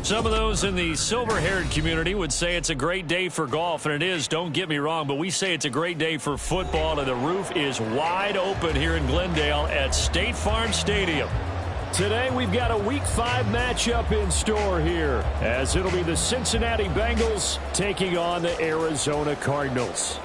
Some of those in the silver-haired community would say it's a great day for golf, and it is, don't get me wrong, but we say it's a great day for football, and the roof is wide open here in Glendale at State Farm Stadium. Today we've got a Week 5 matchup in store here, as it'll be the Cincinnati Bengals taking on the Arizona Cardinals.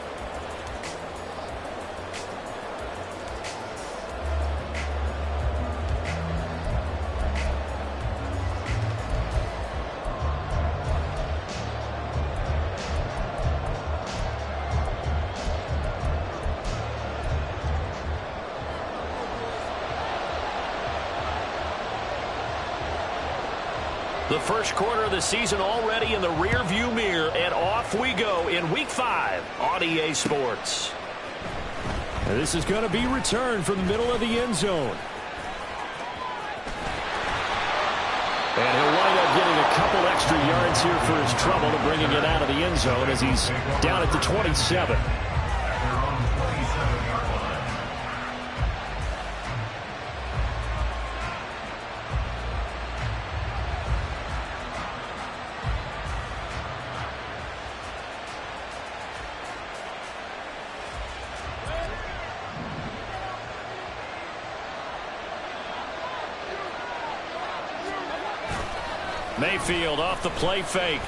The first quarter of the season already in the rearview mirror, and off we go in Week 5 on EA Sports. And this is going to be returned from the middle of the end zone. And he'll wind up getting a couple extra yards here for his trouble to bringing it out of the end zone as he's down at the 27. Mayfield off the play fake.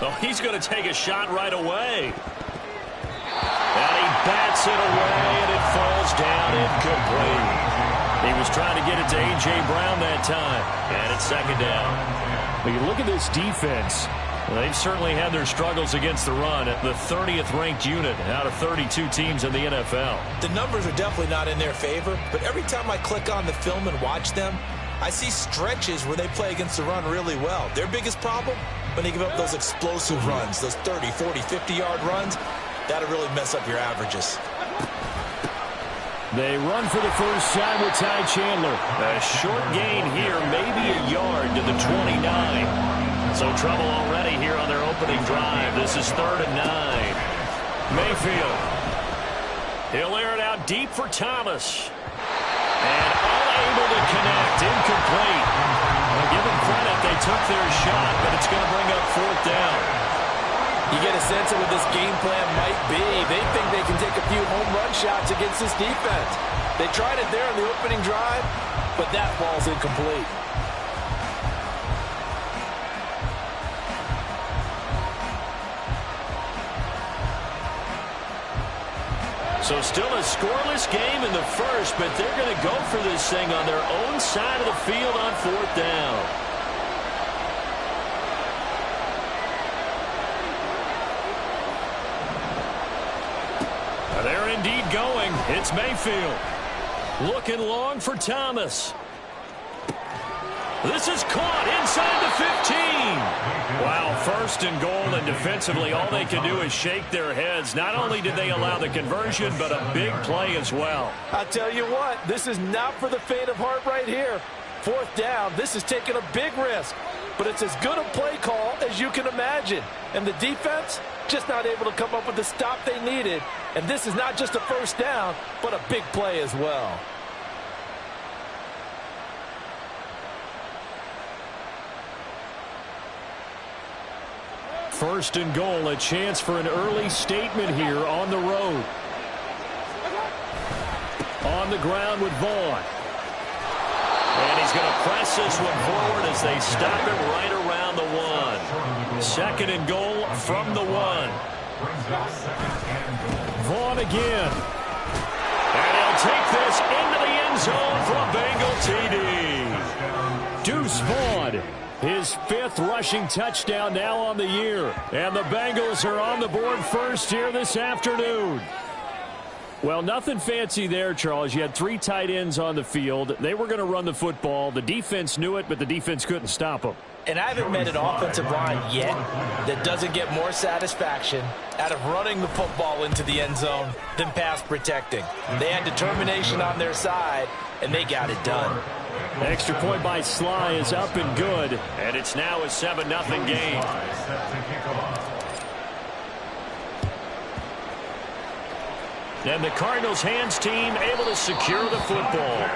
Oh, he's going to take a shot right away. And he bats it away, and it falls down incomplete. He was trying to get it to A.J. Brown that time, and it's second down. When you look at this defense, well, they've certainly had their struggles against the run at the 30th ranked unit out of 32 teams in the NFL. The numbers are definitely not in their favor, but every time I click on the film and watch them, I see stretches where they play against the run really well. Their biggest problem, when they give up those explosive runs, those 30, 40, 50-yard runs, that'll really mess up your averages. They run for the first time with Ty Chandler. A short gain here, maybe a yard to the 29. So trouble already here on their opening drive. This is 3rd and 9. Mayfield. He'll air it out deep for Thomas. And unable to connect, incomplete. Well, give them credit, they took their shot, but it's going to bring up 4th down. You get a sense of what this game plan might be. They think they can take a few home run shots against this defense. They tried it there on the opening drive, but that ball's incomplete. So still a scoreless game in the first, but they're going to go for this thing on their own side of the field on 4th down. They're indeed going. It's Mayfield. Looking long for Thomas. This is caught inside the 15. Wow, 1st and goal, and defensively all they can do is shake their heads. Not only did they allow the conversion, but a big play as well. I'll tell you what, this is not for the faint of heart right here. 4th down, this is taking a big risk, but it's as good a play call as you can imagine. And the defense, just not able to come up with the stop they needed. And this is not just a first down, but a big play as well. First and goal, a chance for an early statement here on the road. On the ground with Vaughn. And he's going to press this one forward as they stop it right around the 1. 2nd and goal from the 1. Vaughn again. And he'll take this into the end zone for a Bengal TD. Deuce Vaughn. His 5th rushing touchdown now on the year. And the Bengals are on the board first here this afternoon. Well, nothing fancy there, Charles. You had 3 tight ends on the field. They were going to run the football. The defense knew it, but the defense couldn't stop them. And I haven't met an offensive line yet that doesn't get more satisfaction out of running the football into the end zone than pass protecting. They had determination on their side, and they got it done. Extra point by Sly is up and good. And it's now a 7-0 game. And the Cardinals' hands team able to secure the football.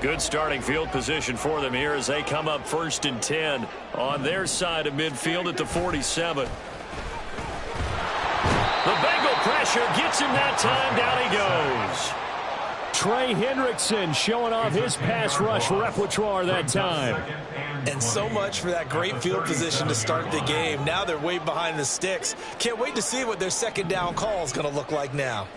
Good starting field position for them here as they come up 1st and 10 on their side of midfield at the 47. The Bengal pressure gets him that time. Down he goes. Trey Hendrickson showing off his pass rush repertoire that time. And so much for that great field position to start the game. Now they're way behind the sticks. Can't wait to see what their second down call is going to look like now.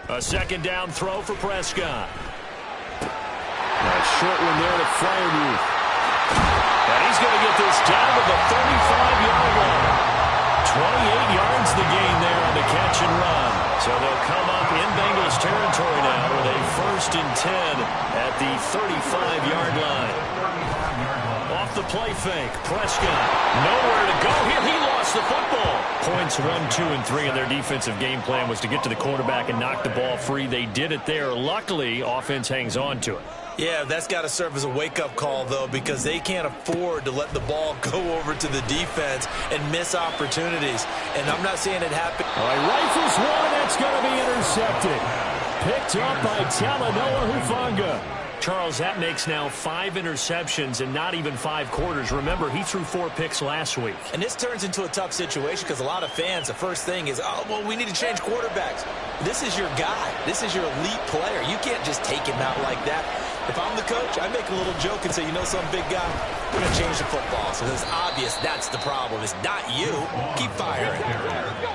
A second down throw for Prescott. A short one there to Freiermuth. And he's going to get this down to the 35-yard line. 28 yards the gain there on the catch and run. So they'll come up in Bengals territory now with a 1st and 10 at the 35-yard line. Off the play fake, Prescott nowhere to go here. He lost the football. Points 1, 2, and 3 in their defensive game plan was to get to the quarterback and knock the ball free. They did it there. Luckily, offense hangs on to it. Yeah, that's got to serve as a wake-up call, though, because they can't afford to let the ball go over to the defense and miss opportunities. And I'm not saying it happened. All right, rifles one. That's going to be intercepted. Picked up by Talanoa Hufanga. Charles, that makes now 5 interceptions in not even 5 quarters. Remember, he threw 4 picks last week. And this turns into a tough situation because a lot of fans, the first thing is, oh, well, we need to change quarterbacks. This is your guy. This is your elite player. You can't just take him out like that. If I'm the coach, I make a little joke and say, you know, some big guy, we're going to change the football. So it's obvious that's the problem. It's not you. Keep firing.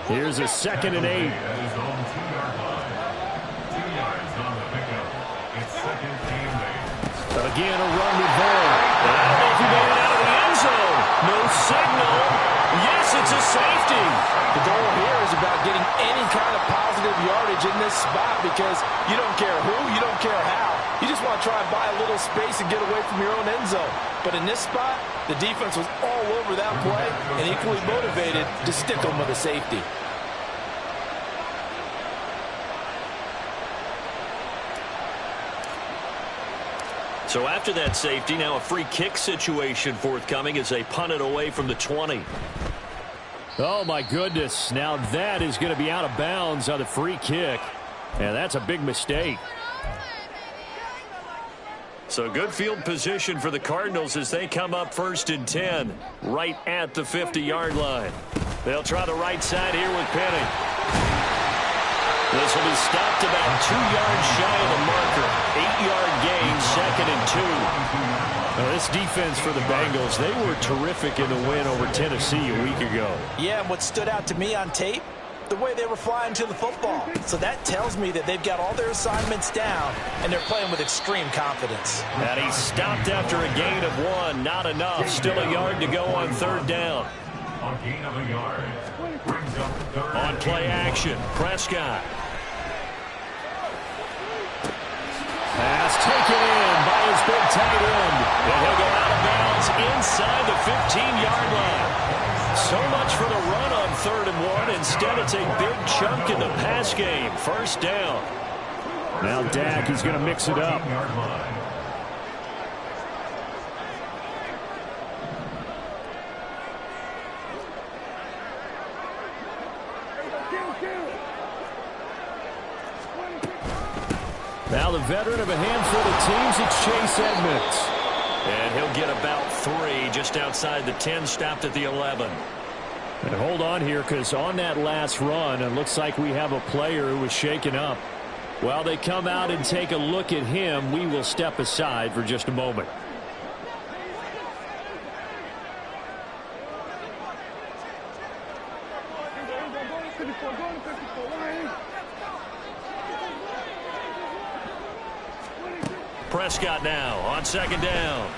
Here's a 2nd and 8. Again, a run with Vaughn. I don't know if he made it out of the end zone. No signal. Yes, it's a safety. The goal here is about getting any kind of positive yardage in this spot because you don't care who, you don't care how. You just want to try and buy a little space and get away from your own end zone. But in this spot, the defense was all over that play and equally motivated to stick them with a safety. So after that safety, now a free kick situation forthcoming as they punt it away from the 20. Oh, my goodness. Now that is going to be out of bounds on the free kick. And that's a big mistake. So good field position for the Cardinals as they come up 1st and 10 right at the 50-yard line. They'll try the right side here with Penny. This will be stopped about 2 yards shy of the marker. 8-yard gain, 2nd and 2. Now, this defense for the Bengals, they were terrific in the win over Tennessee a week ago. Yeah, and what stood out to me on tape, the way they were flying to the football. So that tells me that they've got all their assignments down, and they're playing with extreme confidence. And he stopped after a gain of 1. Not enough. Still a yard to go on 3rd down. On gain of a yard. Brings up 3rd. On play action, Prescott. Pass taken in by his big tight end. And he'll go out of bounds inside the 15-yard line. So much for the run on 3rd and 1. Instead, it's a big chunk in the pass game. 1st down. Now Dak, he's going to mix it up. Now the veteran of a handful of teams, it's Chase Edmonds. And he'll get about 3 just outside the 10, stopped at the 11. And hold on here because on that last run, it looks like we have a player who was shaken up. While they come out and take a look at him, we will step aside for just a moment. Prescott now on 2nd down.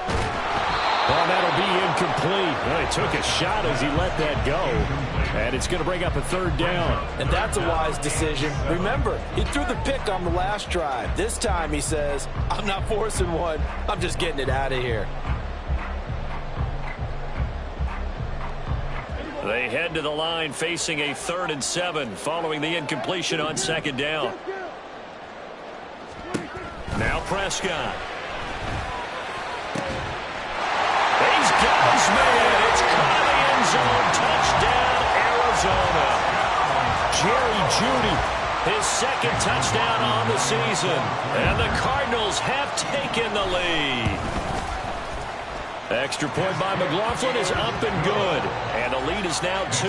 Well, that'll be incomplete. Well, he took a shot as he let that go. And it's going to bring up a 3rd down. And that's a wise decision. Remember, he threw the pick on the last drive. This time he says, I'm not forcing one. I'm just getting it out of here. They head to the line facing a 3rd and 7 following the incompletion on 2nd down. Now Prescott. He's got his man. It's caught in the end zone. Touchdown, Arizona. Jerry Jeudy His second touchdown on the season. And the Cardinals have taken the lead. Extra point by McLaughlin is up and good. And the lead is now 2.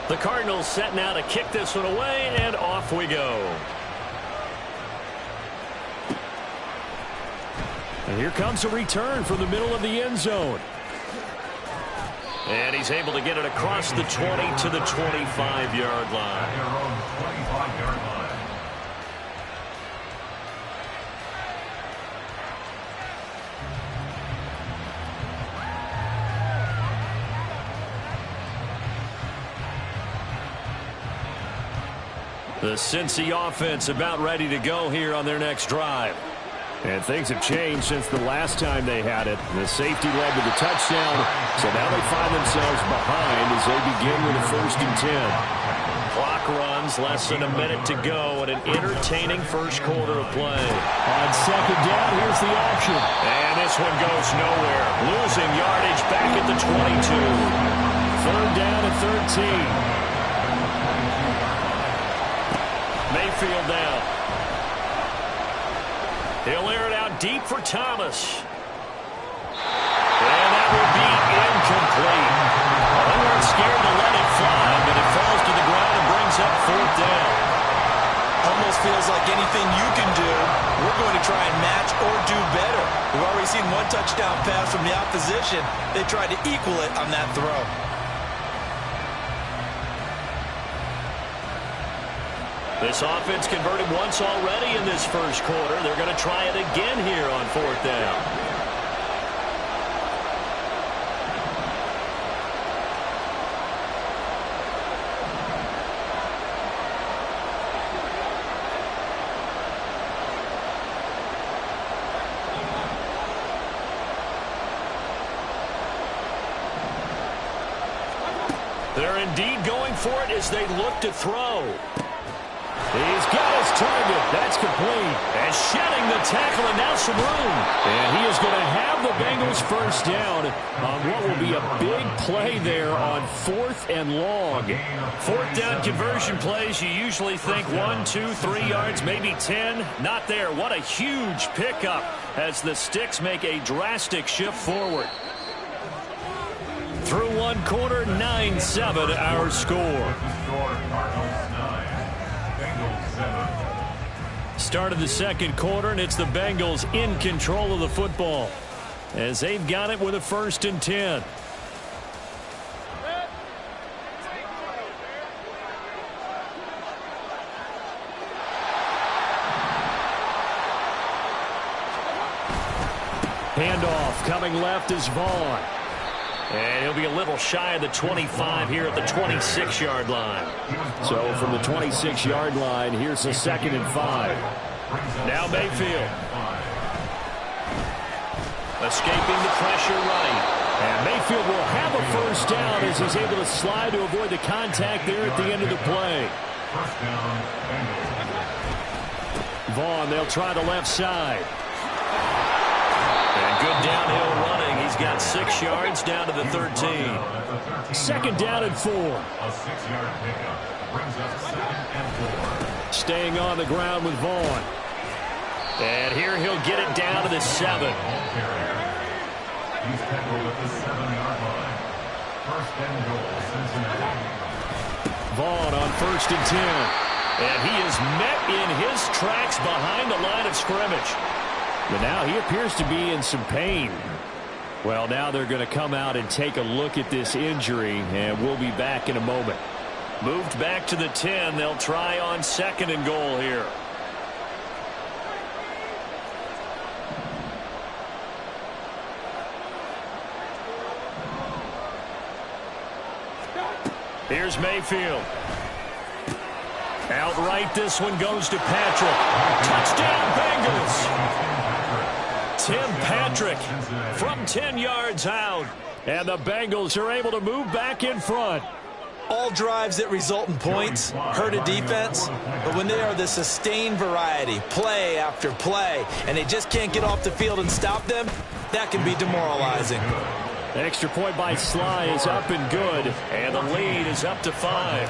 The Cardinals setting out to kick this one away, and off we go. And here comes a return from the middle of the end zone. And he's able to get it across the 20 to the 25-yard line. Their own 25-yard line. The Cincy offense about ready to go here on their next drive. And things have changed since the last time they had it. The safety led to the touchdown, so now they find themselves behind as they begin with a 1st and 10. Clock runs, less than a minute to go, and an entertaining first quarter of play. On 2nd down, here's the option. And this one goes nowhere. Losing yardage back at the 22. 3rd down and 13. Mayfield now. He'll air it out deep for Thomas. And that will be incomplete. They weren't scared to let it fly, but it falls to the ground and brings up 4th down. Almost feels like anything you can do, we're going to try and match or do better. We've already seen one touchdown pass from the opposition. They tried to equal it on that throw. This offense converted once already in this first quarter. They're going to try it again here on 4th down. They're indeed going for it as they look to throw. He's got his target. That's complete. And shedding the tackle, and now some room. And he is going to have the Bengals 1st down on what will be a big play there on 4th and long. 4th down conversion plays, you usually think 1, 2, 3 yards, maybe 10. Not there. What a huge pickup as the Sticks make a drastic shift forward. Through one quarter, 9-7 our score. Start of the second quarter, and it's the Bengals in control of the football as they've got it with a 1st and 10. Handoff coming left is Vaughn. And he'll be a little shy of the 25 here at the 26-yard line. So from the 26-yard line, here's a 2nd and 5. Now Mayfield. Escaping the pressure right. And Mayfield will have a 1st down as he's able to slide to avoid the contact there at the end of the play. Vaughn, they'll try the left side. And good downhill running. He's got 6 yards down to the 13. 2nd down and 4. A 6-yard pickup brings us 2nd and 4. Staying on the ground with Vaughn. And here he'll get it down to the 7. He's tackled at the 7-yard line. 1st and goal, Cincinnati. Vaughn on 1st and 10. And he is met in his tracks behind the line of scrimmage. But now he appears to be in some pain. Well, now they're going to come out and take a look at this injury, and we'll be back in a moment. Moved back to the 10. They'll try on 2nd and goal here. Here's Mayfield. Outright, this one goes to Patrick. Touchdown, Bengals. Tim Patrick from 10 yards out. And the Bengals are able to move back in front. All drives that result in points hurt a defense, but when they are the sustained variety, play after play, and they just can't get off the field and stop them, that can be demoralizing. Extra point by Sly is up and good, and the lead is up to 5.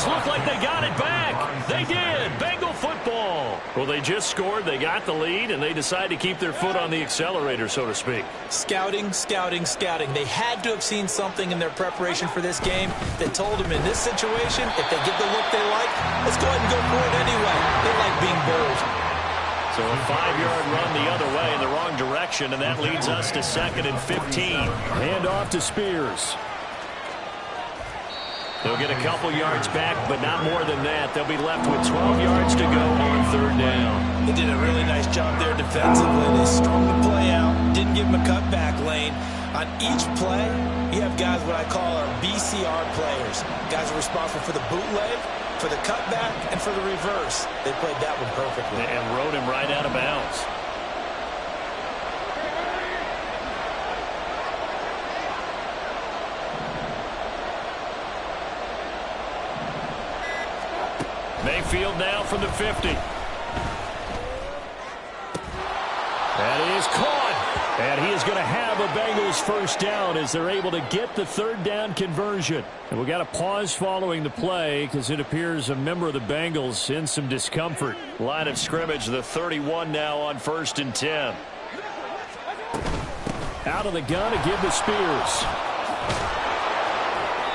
Look like they got it back. They did. Bengal football. Well, they just scored. They got the lead, and they decide to keep their foot on the accelerator, so to speak. Scouting, scouting, scouting. They had to have seen something in their preparation for this game that told them in this situation, if they get the look they like, let's go ahead and go for it anyway. They like being bold. So a 5-yard run the other way in the wrong direction, and that leads us to 2nd and 15. Hand off to Spears. They'll get a couple yards back, but not more than that. They'll be left with 12 yards to go on 3rd down. They did a really nice job there defensively. They strung the play out, didn't give them a cutback lane. On each play, you have guys what I call our BCR players. Guys are responsible for the bootleg, for the cutback, and for the reverse. They played that one perfectly. And rode him right out of bounds. Mayfield now from the 50. That is caught. And he is going to have a Bengals first down as they're able to get the 3rd down conversion. And we got a pause following the play because it appears a member of the Bengals in some discomfort. Line of scrimmage, the 31 now on 1st and 10. Out of the gun to give to Spears.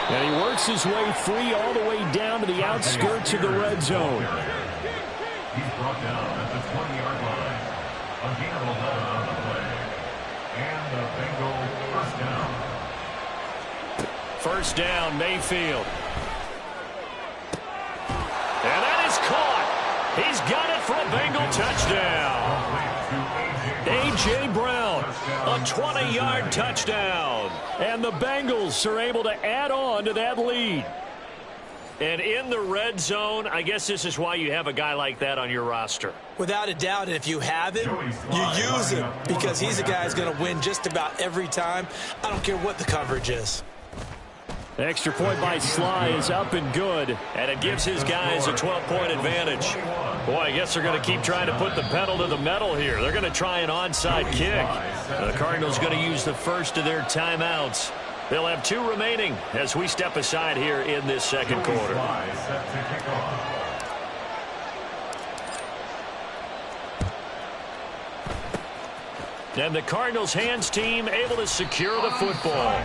And he works his way free all the way down to the outskirts of the red zone. He's brought down at the 20-yard line. Again, 11 on the play. And the Bengal first down. First down, Mayfield. And that is caught. He's got it for a Bengal touchdown. A.J. Brown, a 20-yard touchdown. And the Bengals are able to add on to that lead. And in the red zone, I guess this is why you have a guy like that on your roster. Without a doubt, and if you have him, you use him because he's a guy who's going to win just about every time. I don't care what the coverage is. Extra point by Sly is up and good, and it gives his guys a 12-point advantage. Boy, I guess they're going to keep trying to put the pedal to the metal here. They're going to try an onside kick. The Cardinals going to use the first of their timeouts. They'll have 2 remaining as we step aside here in this 2nd quarter. And the Cardinals hands team able to secure the football.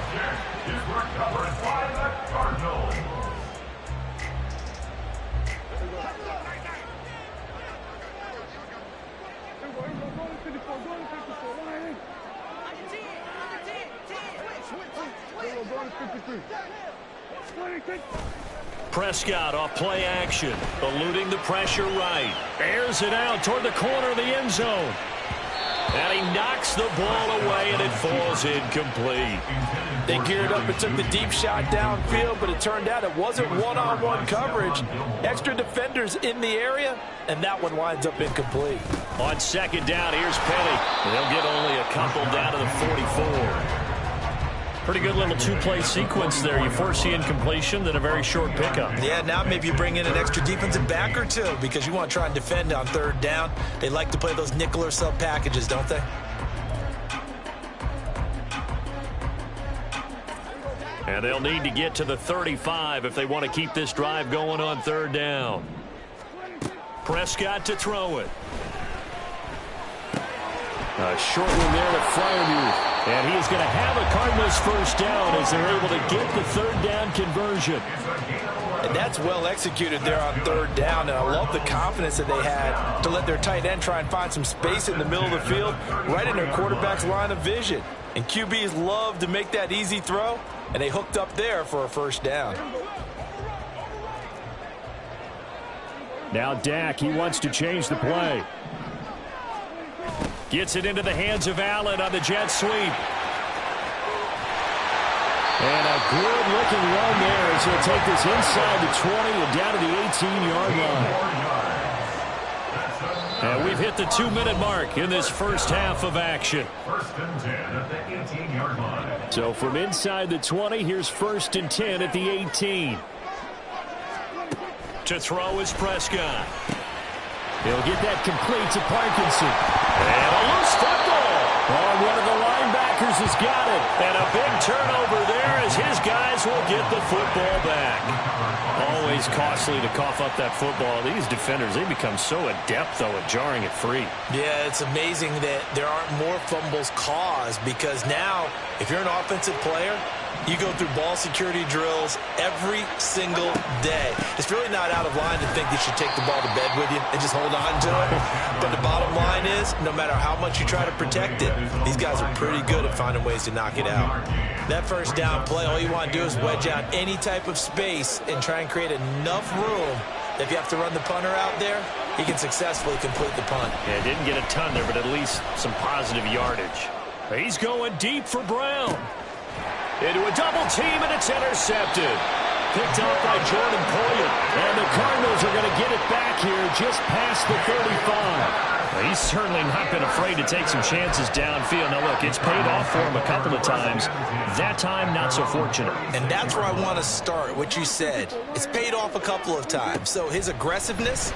Prescott off play action, eluding the pressure right. Airs it out toward the corner of the end zone. And he knocks the ball away, and it falls incomplete. They geared up and took the deep shot downfield, but it turned out it wasn't one-on-one coverage. Extra defenders in the area, and that one winds up incomplete. On 2nd down, here's Penny. They'll get only a couple down to the 44. Pretty good little 2-play sequence there. You force the incompletion, then a very short pickup. Yeah, now maybe you bring in an extra defensive back or 2 because you want to try and defend on 3rd down. They like to play those nickel or sub packages, don't they? And they'll need to get to the 35 if they want to keep this drive going on 3rd down. Prescott to throw it. A short one there to Freiermuth. And he is going to have a Cardinals first down as they're able to get the 3rd down conversion. And that's well executed there on 3rd down. And I love the confidence that they had to let their tight end try and find some space in the middle of the field, right in their quarterback's line of vision. And QBs love to make that easy throw, and they hooked up there for a first down. Now Dak, he wants to change the play. Gets it into the hands of Allen on the jet sweep. And a good-looking run there as he'll take this inside the 20 and down to the 18-yard line. And we've hit the 2-minute mark in this first half of action. First and 10 at the 18-yard line. So from inside the 20, here's first and 10 at the 18. To throw is Prescott. He'll get that complete to Parkinson. And a loose football. Oh, one of the linebackers has got it. And a big turnover there as his guys will get the football back. Always costly to cough up that football. These defenders, they become so adept, though, at jarring it free. Yeah, it's amazing that there aren't more fumbles caused because now, if you're an offensive player, you go through ball security drills every single day. It's really not out of line to think you should take the ball to bed with you and just hold on to it. But the bottom line is, no matter how much you try to protect it, these guys are pretty good at finding ways to knock it out. That first down play, all you want to do is wedge out any type of space and try and create enough room that if you have to run the punter out there, he can successfully complete the punt. Yeah, didn't get a ton there, but at least some positive yardage. He's going deep for Brown. Into a double team, and it's intercepted. Picked up by Jordan Poyer. And the Cardinals are going to get it back here just past the 35. He's certainly not been afraid to take some chances downfield. Now, look, it's paid off for him a couple of times. That time, not so fortunate. And that's where I want to start, what you said. It's paid off a couple of times. So his aggressiveness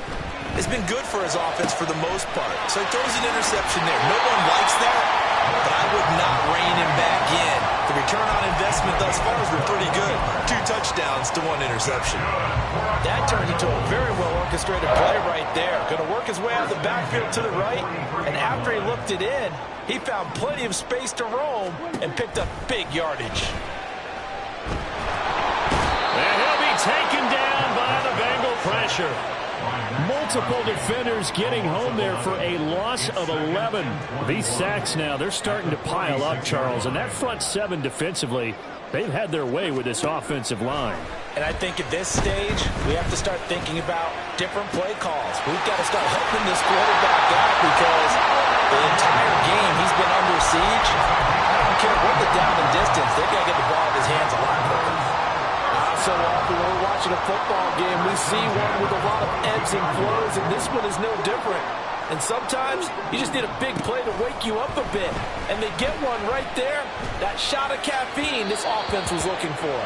has been good for his offense for the most part. So he throws an interception there. No one likes that, but I would not rein him back in. The return on investment thus far has been pretty good. 2 touchdowns to 1 interception. That turned into a very well-orchestrated play right there. Going to work his way out of the backfield to the right, and after he looked it in, he found plenty of space to roam and picked up big yardage. And he'll be taken down by the Bengal pressure. Multiple defenders getting home there for a loss of 11. These sacks now, they're starting to pile up, Charles. And that front 7 defensively, they've had their way with this offensive line. And I think at this stage, we have to start thinking about different play calls. We've got to start helping this quarterback out because the entire game he's been under siege. I don't care what the down and distance, they've got to get the ball in his hands a lot quicker. So often when we're watching a football game, we see one with a lot of ebbs and flows, and this one is no different. And sometimes you just need a big play to wake you up a bit. And they get one right there. That shot of caffeine this offense was looking for.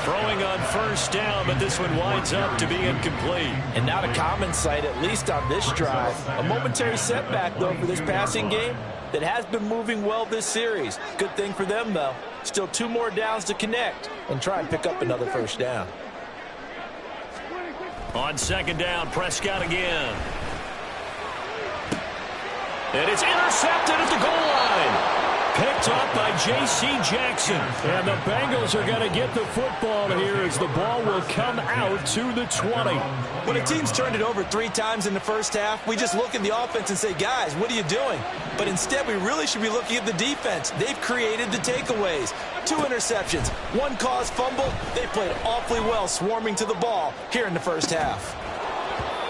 Throwing on first down, but this one winds up to be incomplete. And not a common sight, at least on this drive. A momentary setback, though, for this passing game that has been moving well this series. Good thing for them, though. Still 2 more downs to connect and try and pick up another first down. On second down, Prescott again. And it's intercepted at the goal line. Picked up by J.C. Jackson. And the Bengals are going to get the football here as the ball will come out to the 20. When a team's turned it over 3 times in the first half, we just look at the offense and say, guys, what are you doing? But instead, we really should be looking at the defense. They've created the takeaways. 2 interceptions, 1 caused fumble. They played awfully well swarming to the ball here in the first half.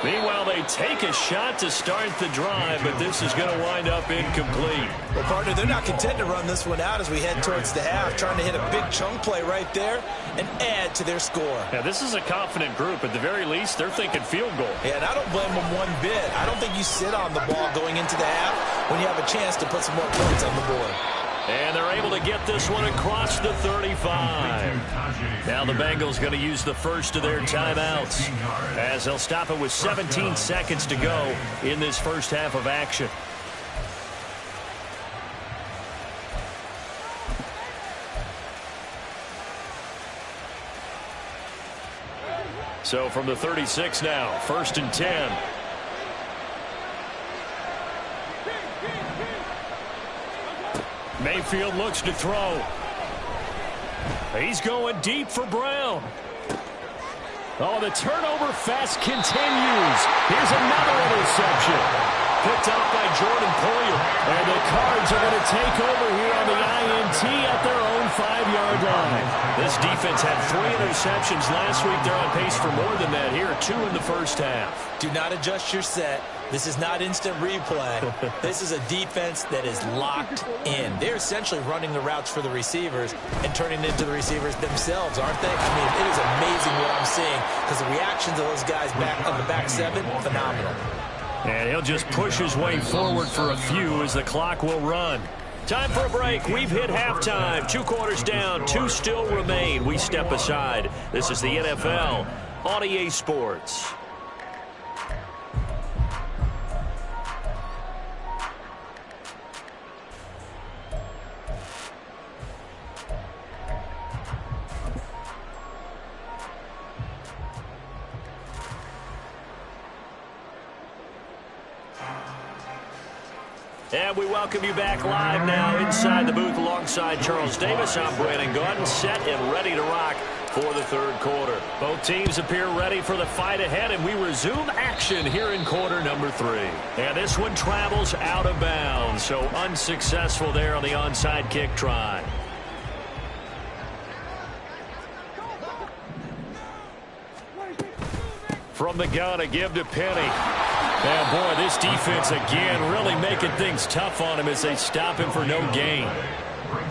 Meanwhile, they take a shot to start the drive, but this is going to wind up incomplete. Well, partner, they're not content to run this one out as we head towards the half, trying to hit a big chunk play right there and add to their score. Yeah, this is a confident group. At the very least, they're thinking field goal. Yeah, and I don't blame them one bit. I don't think you sit on the ball going into the half when you have a chance to put some more points on the board. And they're able to get this one across the 35. Now the Bengals going to use the first of their timeouts as they'll stop it with 17 seconds to go in this first half of action. So from the 36 now, first and 10. Mayfield looks to throw. He's going deep for Brown. Oh, the turnover fest continues. Here's another interception. Picked up by Jordan Poyer. And the Cards are going to take over here on the INT at their own 5-yard line. This defense had 3 interceptions last week. They're on pace for more than that here. 2 in the first half. Do not adjust your set. This is not instant replay. This is a defense that is locked in. They're essentially running the routes for the receivers and turning it into the receivers themselves, aren't they? I mean, it is amazing what I'm seeing because the reactions of those guys back on the back 7, phenomenal. And he'll just push his way forward for a few as the clock will run. Time for a break. We've hit halftime. 2 quarters down, 2 still remain. We step aside. This is the NFL on EA Sports. And we welcome you back live now inside the booth alongside Charles Davis. I'm Brandon Gaudin, set and ready to rock for the third quarter. Both teams appear ready for the fight ahead, and we resume action here in quarter number 3. And this one travels out of bounds, so unsuccessful there on the onside kick try. From the gun, a give to Penny. And boy, this defense again really making things tough on him as they stop him for no gain.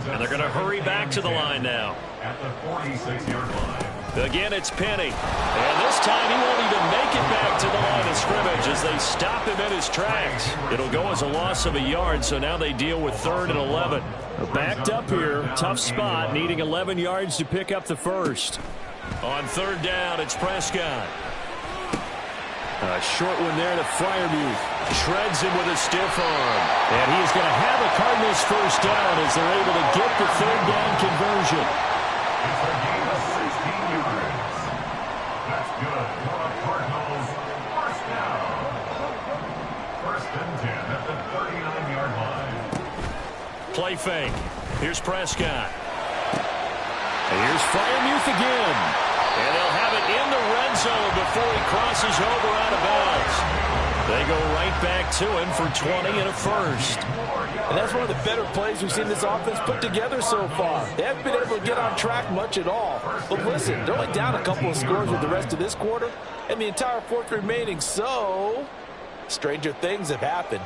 And they're going to hurry back to the line now. At the 46-yard line. Again, it's Penny. And this time he won't even make it back to the line of scrimmage as they stop him in his tracks. It'll go as a loss of a yard, so now they deal with 3rd and 11. They're backed up here. Tough spot, needing 11 yards to pick up the first. On 3rd down, it's Prescott. A short one there to Freiermuth. Shreds him with a stiff arm. And he is going to have a Cardinals first down as they're able to get the 3rd down conversion. It's a gain of 16 yards. That's good for the Cardinals. First down. 1st and 10 at the 39-yard line. Play fake. Here's Prescott. And here's Freiermuth again. And they'll have it in the red zone before he crosses over out of bounds. They go right back to him for 20 and a first. And that's one of the better plays we've seen this offense put together so far. They haven't been able to get on track much at all. But listen, they're only down a couple of scores with the rest of this quarter and the entire 4th remaining. So, stranger things have happened.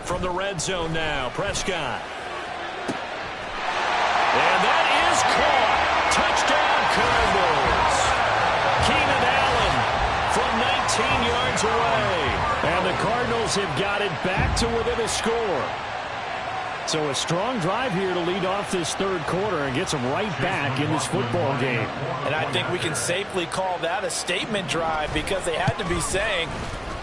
From the red zone now, Prescott. And that is caught. Touchdown, Cardinals. Keenan Allen from 19 yards away. And the Cardinals have got it back to within a score. So a strong drive here to lead off this 3rd quarter and gets them right back in this football game. And I think we can safely call that a statement drive because they had to be saying,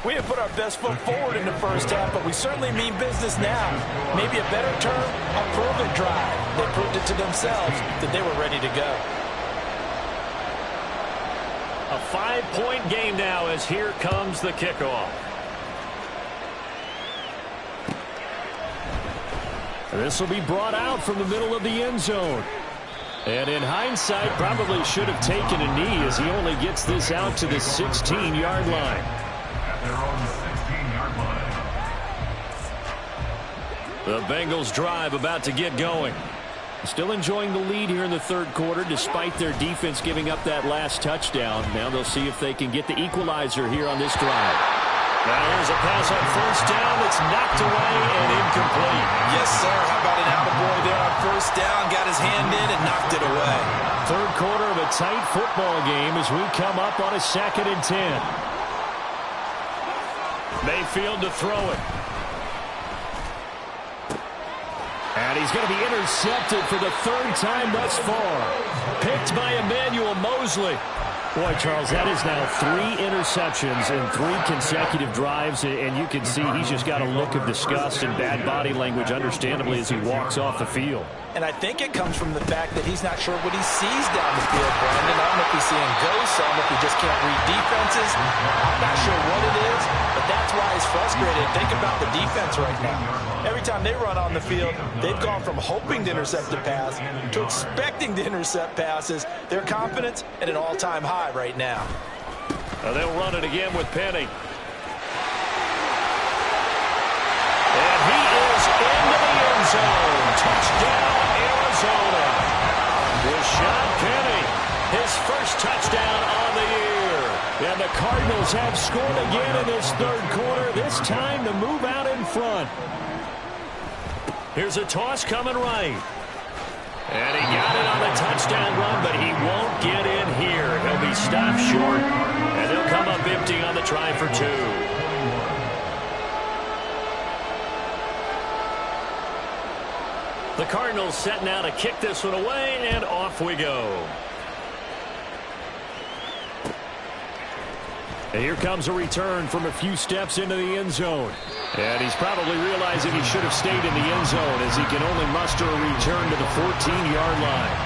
we have put our best foot forward in the first half, but we certainly mean business now. Maybe a better term, a prove-it drive. They proved it to themselves that they were ready to go. A 5-point game now as here comes the kickoff. This will be brought out from the middle of the end zone. And in hindsight, probably should have taken a knee as he only gets this out to the 16-yard line. Their own 16-yard line. The Bengals drive about to get going. Still enjoying the lead here in the 3rd quarter despite their defense giving up that last touchdown. Now they'll see if they can get the equalizer here on this drive. Now here's a pass on 1st down that's knocked away and incomplete. Yes, sir. How about an attaboy there on 1st down? Got his hand in and knocked it away. 3rd quarter of a tight football game as we come up on a 2nd and 10. Mayfield to throw it. And he's going to be intercepted for the 3rd time thus far. Picked by Emmanuel Mosley. Boy, Charles, that is now 3 interceptions in 3 consecutive drives, and you can see he's just got a look of disgust and bad body language, understandably, as he walks off the field. And I think it comes from the fact that he's not sure what he sees down the field, Brandon. I don't know if he's seeing ghosts. I don't know if he just can't read defenses. I'm not sure what it is, but that's why he's frustrated. Think about the defense right now. Every time they run on the field, they've gone from hoping to intercept a pass to expecting to intercept passes. Their confidence at an all-time high right now. They'll run it again with Penny. And he is into the end zone. Touchdown, Arizona. Rashad Penny, his first touchdown on the year. And the Cardinals have scored again in this 3rd quarter, this time to move out in front. Here's a toss coming right. And he got it on the touchdown run, but he won't get in here. He'll be stopped short 2. The Cardinals set now to kick this one away, and off we go. And here comes a return from a few steps into the end zone. And he's probably realizing he should have stayed in the end zone as he can only muster a return to the 14-yard line.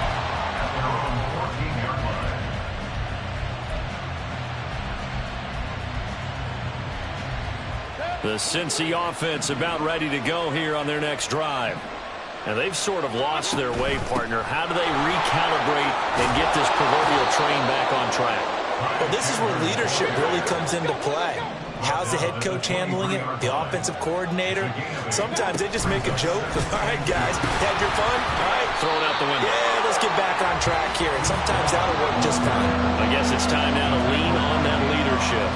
The Cincy offense about ready to go here on their next drive. And they've sort of lost their way, partner. How do they recalibrate and get this proverbial train back on track? Well, this is where leadership really comes into play. How's the head coach handling it? The offensive coordinator? Sometimes they just make a joke. All right, guys, had your fun? All right. Throw it out the window. Yeah, let's get back on track here. And sometimes that'll work just fine. I guess it's time now to lean on that leadership.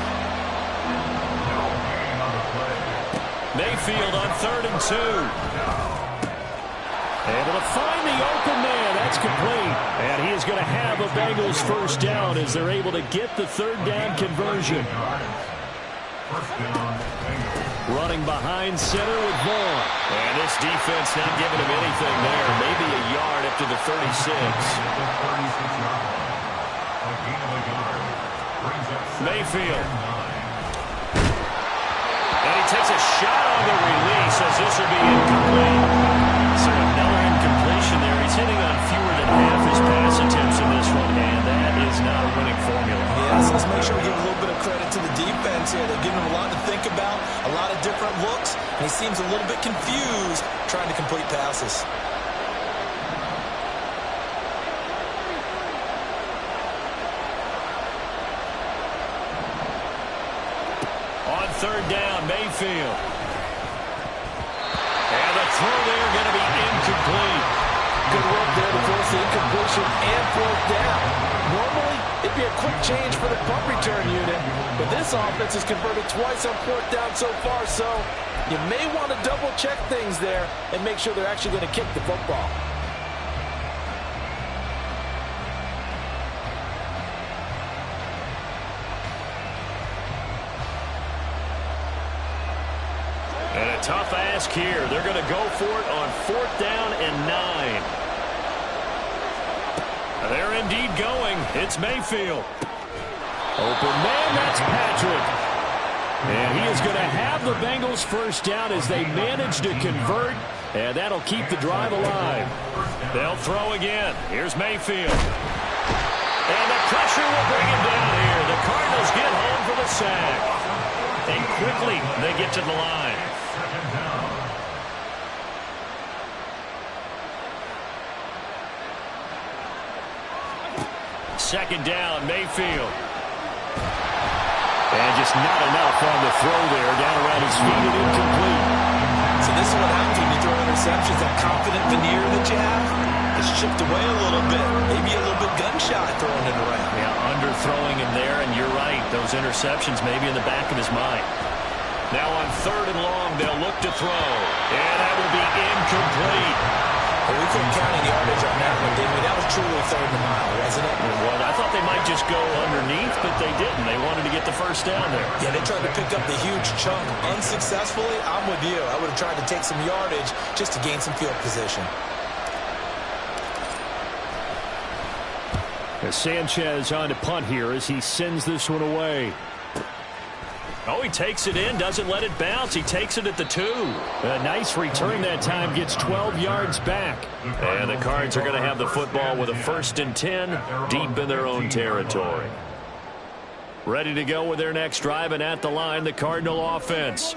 Mayfield on 3rd and 2. Able to find the open man. That's complete. And he is going to have a Bengals first down as they're able to get the 3rd down conversion. Running behind center with Vaughn. And this defense not giving him anything there. Maybe a yard up to the 36. Mayfield. And he takes a shot on the release as this will be incomplete. So another incompletion there. He's hitting on fewer than half his pass attempts in this one, and that is not a winning formula. Yeah, so let's make sure we give a little bit of credit to the defense here. They're giving him a lot to think about, a lot of different looks, and he seems a little bit confused trying to complete passes. On 3rd down, Mayfield. And the throw there going to be incomplete. Good work there to force the incompletion and 4th down. Normally, it'd be a quick change for the punt return unit, but this offense has converted twice on 4th down so far, so you may want to double-check things there and make sure they're actually going to kick the football. And a tough ask here. They're going to go for it on 4th down and 9. They're indeed going. It's Mayfield. Open man, that's Patrick. And he is going to have the Bengals first down as they manage to convert, and that'll keep the drive alive. They'll throw again. Here's Mayfield. And the pressure will bring him down here. The Cardinals get home for the sack. And quickly they get to the line. Second down, Mayfield. And just not enough on the throw there. Down around his feet and incomplete. So this is what happens when you throw interceptions. That confident veneer that you have is chipped away a little bit. Maybe a little bit gun-shy throwing it around. Yeah, underthrowing him there, and you're right. Those interceptions maybe in the back of his mind. Now on 3rd and long, they'll look to throw. And that will be incomplete. Well, we couldn't count any yardage on that one, didn't we? That was truly 3rd and a mile, wasn't it? Well, I thought they might just go underneath, but they didn't. They wanted to get the first down there. Yeah, they tried to pick up the huge chunk unsuccessfully. I'm with you. I would have tried to take some yardage just to gain some field position. Sanchez on to punt here as he sends this one away. Oh, he takes it in, doesn't let it bounce. He takes it at the 2. A nice return that time, gets 12 yards back. And the Cards are going to have the football with a 1st and 10 deep in their own territory. Ready to go with their next drive, and at the line, the Cardinal offense.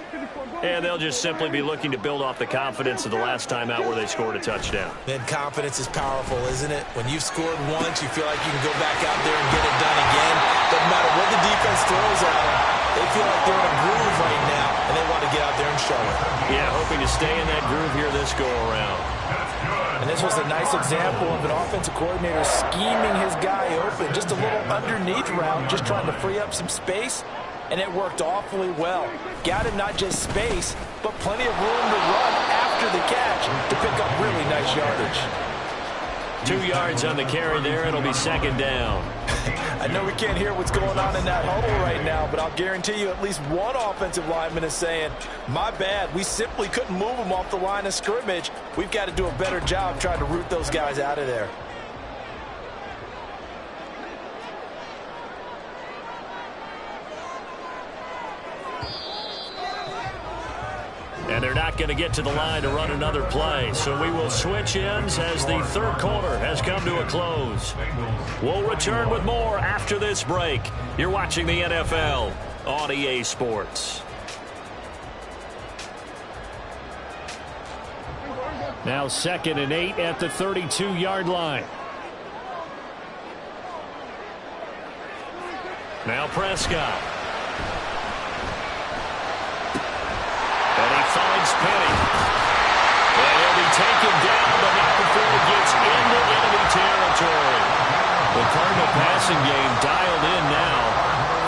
And they'll just simply be looking to build off the confidence of the last time out where they scored a touchdown. Man, confidence is powerful, isn't it? When you've scored once, you feel like you can go back out there and get it done again. Doesn't matter what the defense throws at them. They feel like they're in a groove right now, and they want to get out there and show it. Yeah, hoping to stay in that groove here this go-around. And this was a nice example of an offensive coordinator scheming his guy open. Just a little underneath route, just trying to free up some space, and it worked awfully well. Got him not just space, but plenty of room to run after the catch to pick up really nice yardage. 2 yards on the carry there. It'll be 2nd down. I know we can't hear what's going on in that huddle right now, but I'll guarantee you at least one offensive lineman is saying, my bad, we simply couldn't move them off the line of scrimmage. We've got to do a better job trying to root those guys out of there. And they're not going to get to the line to run another play. So we will switch ends as the third quarter has come to a close. We'll return with more after this break. You're watching the NFL on EA Sports. Now 2nd and 8 at the 32-yard line. Now Prescott. Finds Penny. And he'll be taken down, but not before he gets into enemy territory. The Cardinal passing game dialed in now.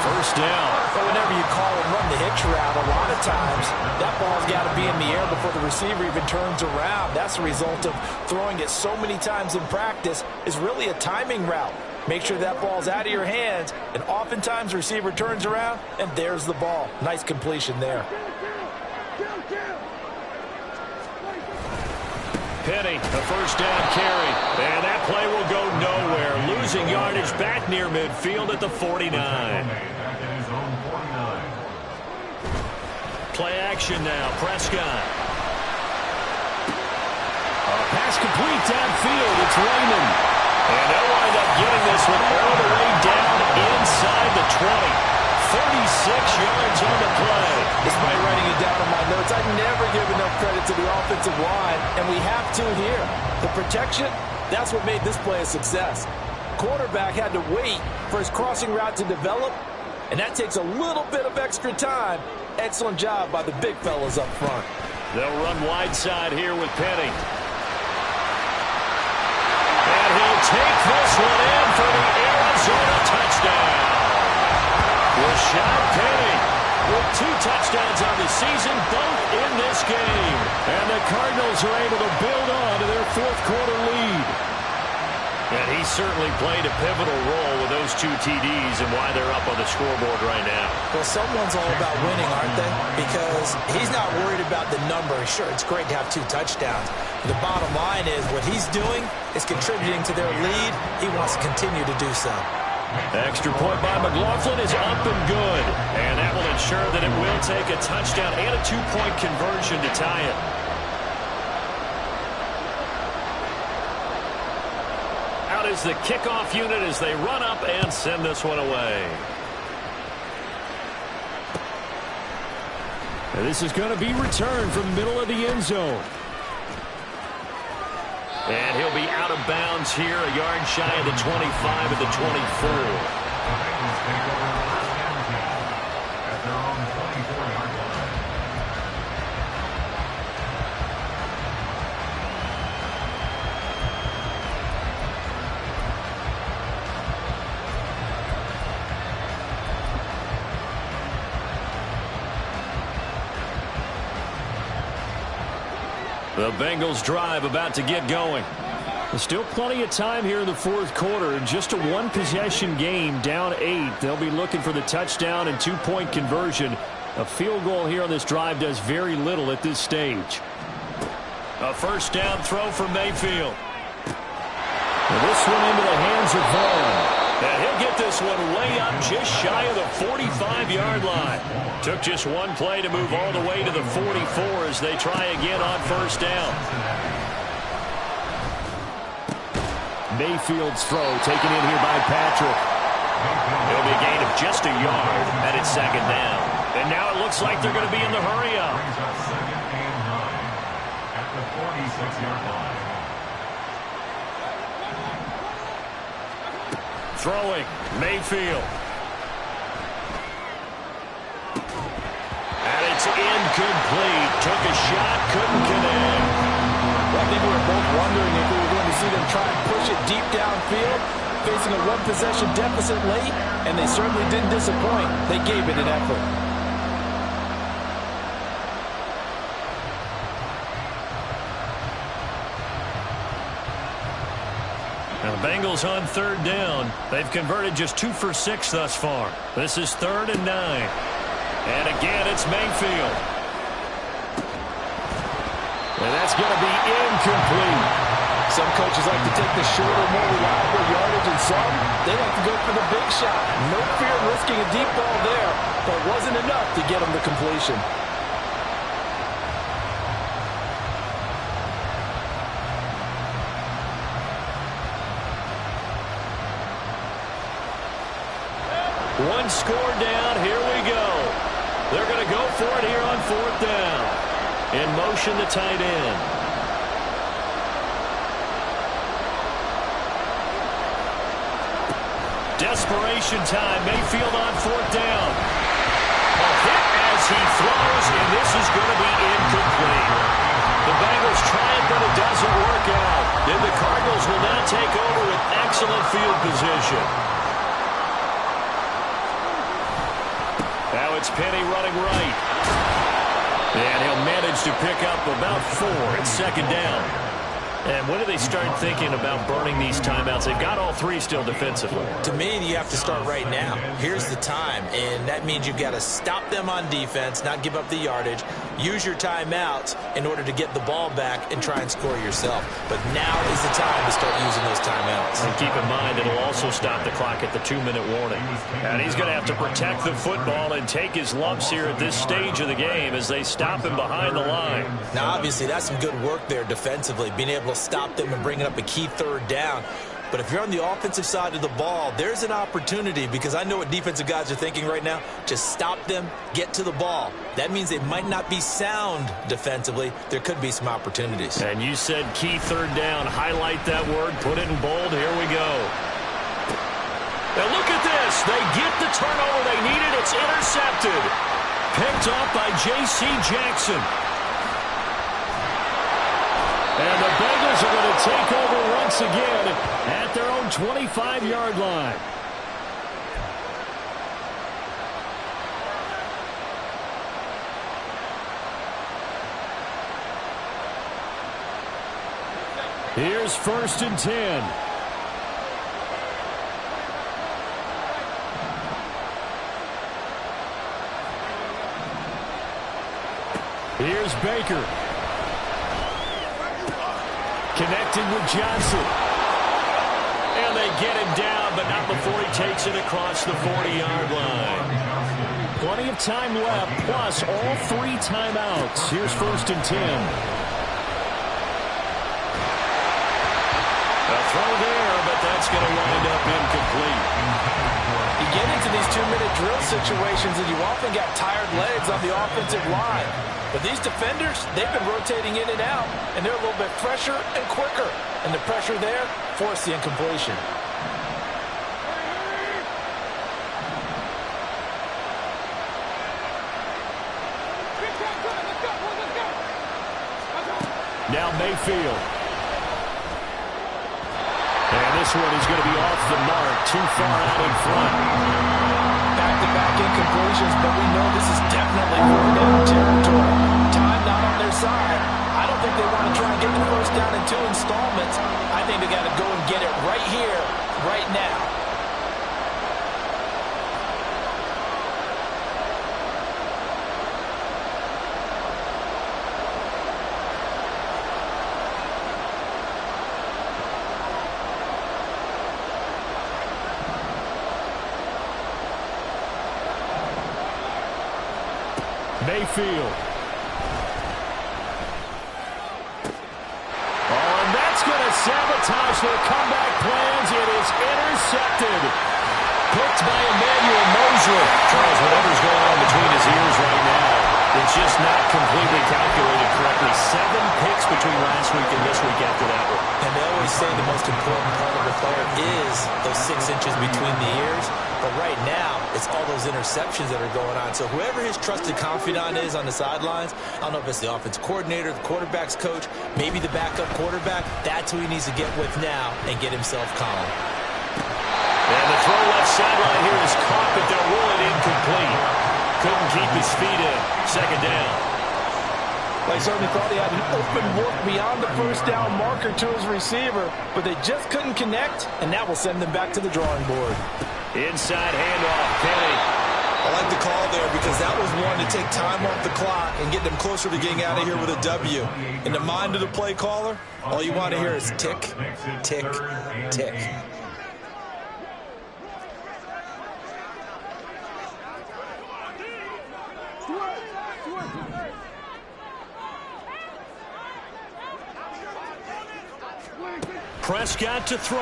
First down. But whenever you call and run the hitch route, a lot of times that ball's got to be in the air before the receiver even turns around. That's the result of throwing it so many times in practice. Is really a timing route. Make sure that ball's out of your hands, and oftentimes the receiver turns around, and there's the ball. Nice completion there. Penny, a first down carry. And that play will go nowhere. Losing yardage back near midfield at the 49. Play action now. Prescott. Pass complete downfield. It's Raymond. And they'll wind up getting this one all the way down inside the 20. 36 yards on the play. Despite writing it down on my notes, I never give enough credit to the offensive line, and we have to here. The protection, that's what made this play a success. Quarterback had to wait for his crossing route to develop, and that takes a little bit of extra time. Excellent job by the big fellas up front. They'll run wide side here with Penny. And he'll take this one in for the Arizona touchdown. Rashad Penny with 2 touchdowns on the season, both in this game. And the Cardinals are able to build on to their fourth quarter lead. And he certainly played a pivotal role with those 2 TDs and why they're up on the scoreboard right now. Well, someone's all about winning, aren't they? Because he's not worried about the number. Sure, it's great to have 2 touchdowns. The bottom line is what he's doing is contributing to their lead. He wants to continue to do so. Extra point by McLaughlin is up and good. And that will ensure that it will take a touchdown and a 2-point conversion to tie it. Out is the kickoff unit as they run up and send this one away. And this is going to be returned from the middle of the end zone. And he'll be out of bounds here, a yard shy of the 25 at the 24. The Bengals drive about to get going. There's still plenty of time here in the fourth quarter. Just a 1-possession game, down 8. They'll be looking for the touchdown and 2-point conversion. A field goal here on this drive does very little at this stage. A first down throw for Mayfield. And this one into the hands of Vaughn. And he'll get this one way up just shy of the 45-yard line. Took just one play to move all the way to the 44 as they try again on first down. Mayfield's throw taken in here by Patrick. It'll be a gain of just a yard, and it's second down. And now it looks like they're going to be in the hurry-up. Second and 9 at the 46-yard line. Throwing, Mayfield. And it's incomplete. Took a shot, couldn't connect. Well, I think we were both wondering if we were going to see them try and push it deep downfield, facing a 1-possession deficit late, and they certainly didn't disappoint. They gave it an effort. Now the Bengals on third down. They've converted just 2 for 6 thus far. This is 3rd and 9. And again, it's Mayfield. And that's going to be incomplete. Some coaches like to take the shorter, more reliable yardage, and some, they like to go for the big shot. No fear of risking a deep ball there, but wasn't enough to get them the completion. One score down. Here we go. They're going to go for it here on 4th down. In motion, the tight end. Desperation time. Mayfield on 4th down. A hit as he throws, and this is going to be incomplete. The Bengals try it, but it doesn't work out. And the Cardinals will now take over with excellent field position. Now it's Penny running right. And he'll manage to pick up about 4. It's 2nd down. And when do they start thinking about burning these timeouts? They've got all 3 still defensively. To me, you have to start right now. Here's the time, and that means you've got to stop them on defense, not give up the yardage, use your timeouts in order to get the ball back and try and score yourself. But now is the time to start using those timeouts. And keep in mind, it'll also stop the clock at the 2-minute warning. And he's going to have to protect the football and take his lumps here at this stage of the game as they stop him behind the line. Now, obviously, that's some good work there defensively, being able to stop them and bring it up a key 3rd down. But if you're on the offensive side of the ball, there's an opportunity, because I know what defensive guys are thinking right now. Just stop them, get to the ball. That means they might not be sound defensively. There could be some opportunities. And you said key 3rd down. Highlight that word. Put it in bold. Here we go. Now look at this. They get the turnover they needed. It's intercepted. Picked off by J.C. Jackson. And the Bengals are going to take over once again at their own 25-yard line. Here's 1st and 10. Here's Baker. Connecting with Johnson. And they get him down, but not before he takes it across the 40-yard line. Plenty of time left, plus all 3 timeouts. Here's 1st and 10. A throw there, but that's going to wind up incomplete. You get into these 2-minute drill situations, and you often got tired legs on the offensive line. But these defenders, they've been rotating in and out, and they're a little bit fresher and quicker. And the pressure there forced the incompletion. Now Mayfield. And this one is going to be off the mark, too far out in front. Back-to-back incompletions, but we know this is definitely 4th down territory. Time not on their side. I don't think they want to try and get the 1st down in 2 installments. I think they got to go and get it right here, right now. Mayfield. Oh, and that's going to sabotage their comeback plans. It is intercepted. Picked by Emmanuel Mosley. Charles, whatever's going on between his ears right now, it's just not completely calculated correctly. 7 picks between last week and this week after that one. And they always say the most important part of a player is those 6 inches between the ears. But right now, it's all those interceptions that are going on. So whoever his trusted confidant is on the sidelines, I don't know if it's the offense coordinator, the quarterback's coach, maybe the backup quarterback, that's who he needs to get with now and get himself calm. And the throw left sideline here is caught, but they'll rule it incomplete. Couldn't keep his feet in. 2nd down. I certainly thought he had an open look beyond the first down marker to his receiver, but they just couldn't connect, and that will send them back to the drawing board. Inside handoff, Kenny. I like the call there because that was one to take time off the clock and get them closer to getting out of here with a W. In the mind of the play caller, all you want to hear is tick, tick, tick. Prescott to throw.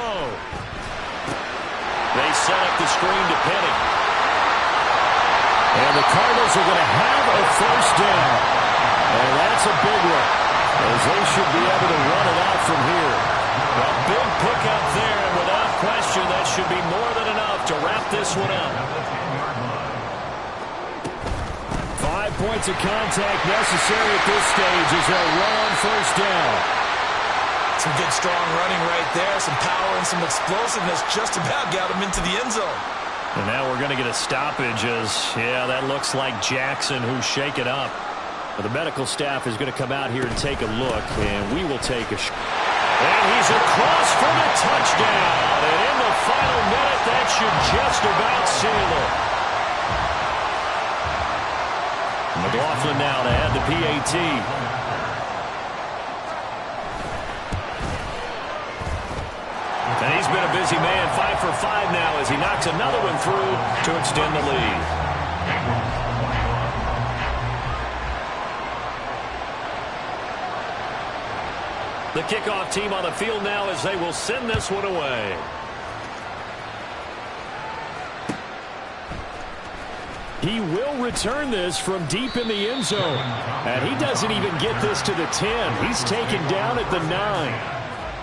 They set up the screen to Penny. And the Cardinals are going to have a first down. And that's a big one, as they should be able to run it out from here. A big pickup there, and without question, that should be more than enough to wrap this one up. 5 points of contact necessary at this stage as they'll run on first down. Some good, strong running right there. Some power and some explosiveness just about got him into the end zone. And now we're going to get a stoppage as, yeah, that looks like Jackson who's shaken up. But the medical staff is going to come out here and take a look, and we will take a shot. And he's across for the touchdown. And in the final minute, that should just about seal it. McLaughlin now to add the PAT. And he's been a busy man, 5 for 5 now as he knocks another one through to extend the lead. The kickoff team on the field now as they will send this one away. He will return this from deep in the end zone. And he doesn't even get this to the 10. He's taken down at the 9.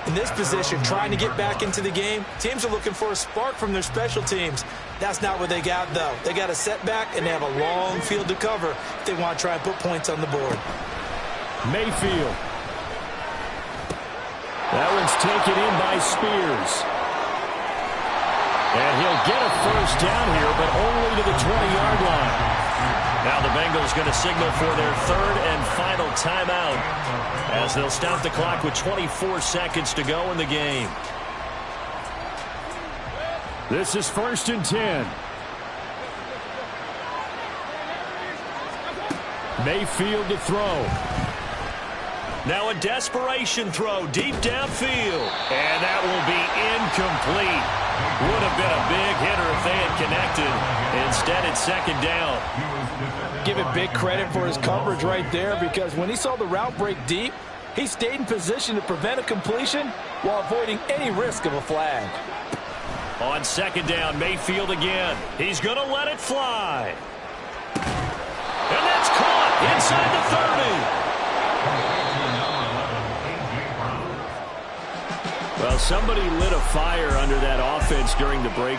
In this position, trying to get back into the game, teams are looking for a spark from their special teams. That's not what they got, though. They got a setback, and they have a long field to cover if they want to try and put points on the board. Mayfield. That one's taken in by Spears. And he'll get a first down here, but only to the 20-yard line. Now the Bengals going to signal for their third and final timeout as they'll stop the clock with 24 seconds to go in the game. This is 1st and 10. Mayfield to throw. Now a desperation throw deep downfield. And that will be incomplete. Would have been a big hitter if they had connected. Instead, it's 2nd down. Give it big credit for his coverage right there, because when he saw the route break deep, he stayed in position to prevent a completion while avoiding any risk of a flag. On 2nd down, Mayfield again. He's going to let it fly. And that's caught inside the 30. Well, somebody lit a fire under that offense during the break.